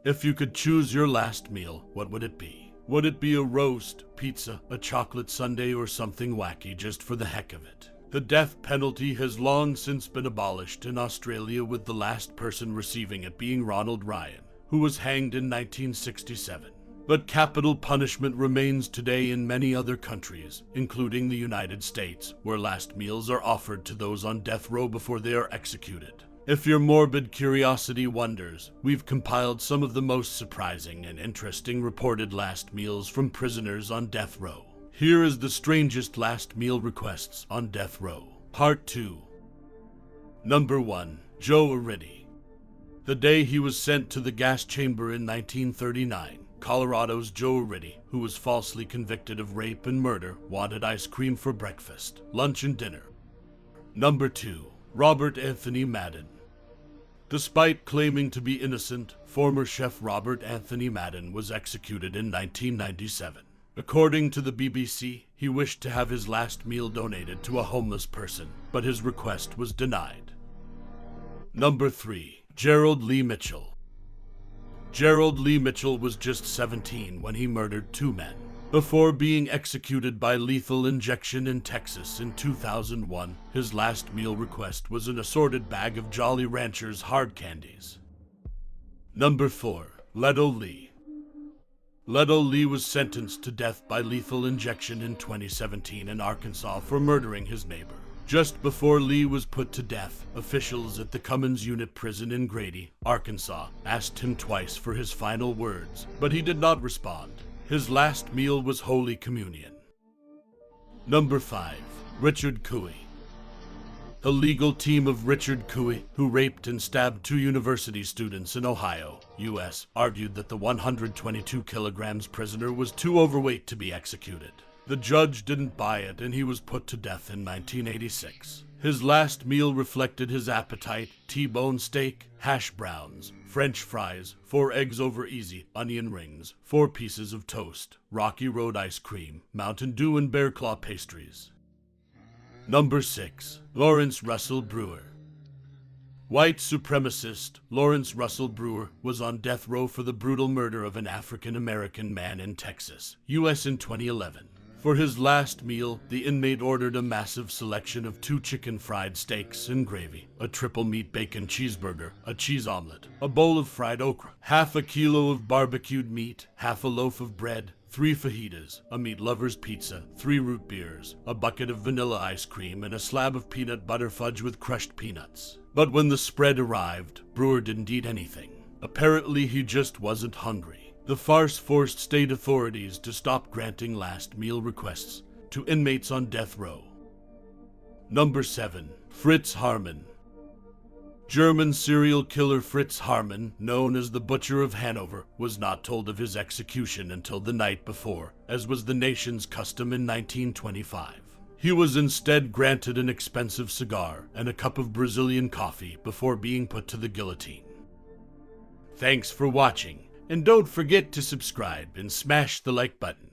If you could choose your last meal, what would it be? Would it be a roast, pizza, a chocolate sundae, or something wacky just for the heck of it? The death penalty has long since been abolished in Australia, with the last person receiving it being Ronald Ryan, who was hanged in 1967. But capital punishment remains today in many other countries, including the United States, where last meals are offered to those on death row before they are executed. If your morbid curiosity wonders, we've compiled some of the most surprising and interesting reported last meals from prisoners on death row. Here is the strangest last meal requests on death row. Part 2. Number 1. Joe Arridy. The day he was sent to the gas chamber in 1939, Colorado's Joe Arridy, who was falsely convicted of rape and murder, wanted ice cream for breakfast, lunch, and dinner. Number 2. Robert Anthony Madden. Despite claiming to be innocent, former chef Robert Anthony Madden was executed in 1997. According to the BBC, he wished to have his last meal donated to a homeless person, but his request was denied. Number 3. Gerald Lee Mitchell. Gerald Lee Mitchell was just 17 when he murdered 2 men. Before being executed by lethal injection in Texas in 2001, his last meal request was an assorted bag of Jolly Ranchers hard candies. Number 4. Ledell Lee. Ledell Lee was sentenced to death by lethal injection in 2017 in Arkansas for murdering his neighbor. Just before Lee was put to death, officials at the Cummins Unit Prison in Grady, Arkansas, asked him twice for his final words, but he did not respond. His last meal was Holy Communion. Number 5. Richard Cooey. A legal team of Richard Cooey, who raped and stabbed 2 university students in Ohio, U.S., argued that the 122 kilograms prisoner was too overweight to be executed. The judge didn't buy it, and he was put to death in 1986. His last meal reflected his appetite: T-bone steak, hash browns, French fries, 4 eggs over easy, onion rings, 4 pieces of toast, Rocky Road ice cream, Mountain Dew, and Bear Claw pastries. Number 6. Lawrence Russell Brewer. White supremacist Lawrence Russell Brewer was on death row for the brutal murder of an African-American man in Texas, U.S. in 2011. For his last meal, the inmate ordered a massive selection of 2 chicken fried steaks and gravy, a triple meat bacon cheeseburger, a cheese omelet, a bowl of fried okra, half a kilo of barbecued meat, half a loaf of bread, 3 fajitas, a meat lover's pizza, 3 root beers, a bucket of vanilla ice cream, and a slab of peanut butter fudge with crushed peanuts. But when the spread arrived, Brewer didn't eat anything. Apparently, he just wasn't hungry. The farce forced state authorities to stop granting last meal requests to inmates on death row. Number 7. Fritz Haarmann. German serial killer Fritz Haarmann, known as the Butcher of Hanover, was not told of his execution until the night before, as was the nation's custom in 1925. He was instead granted an expensive cigar and a cup of Brazilian coffee before being put to the guillotine. Thanks for watching. And don't forget to subscribe and smash the like button.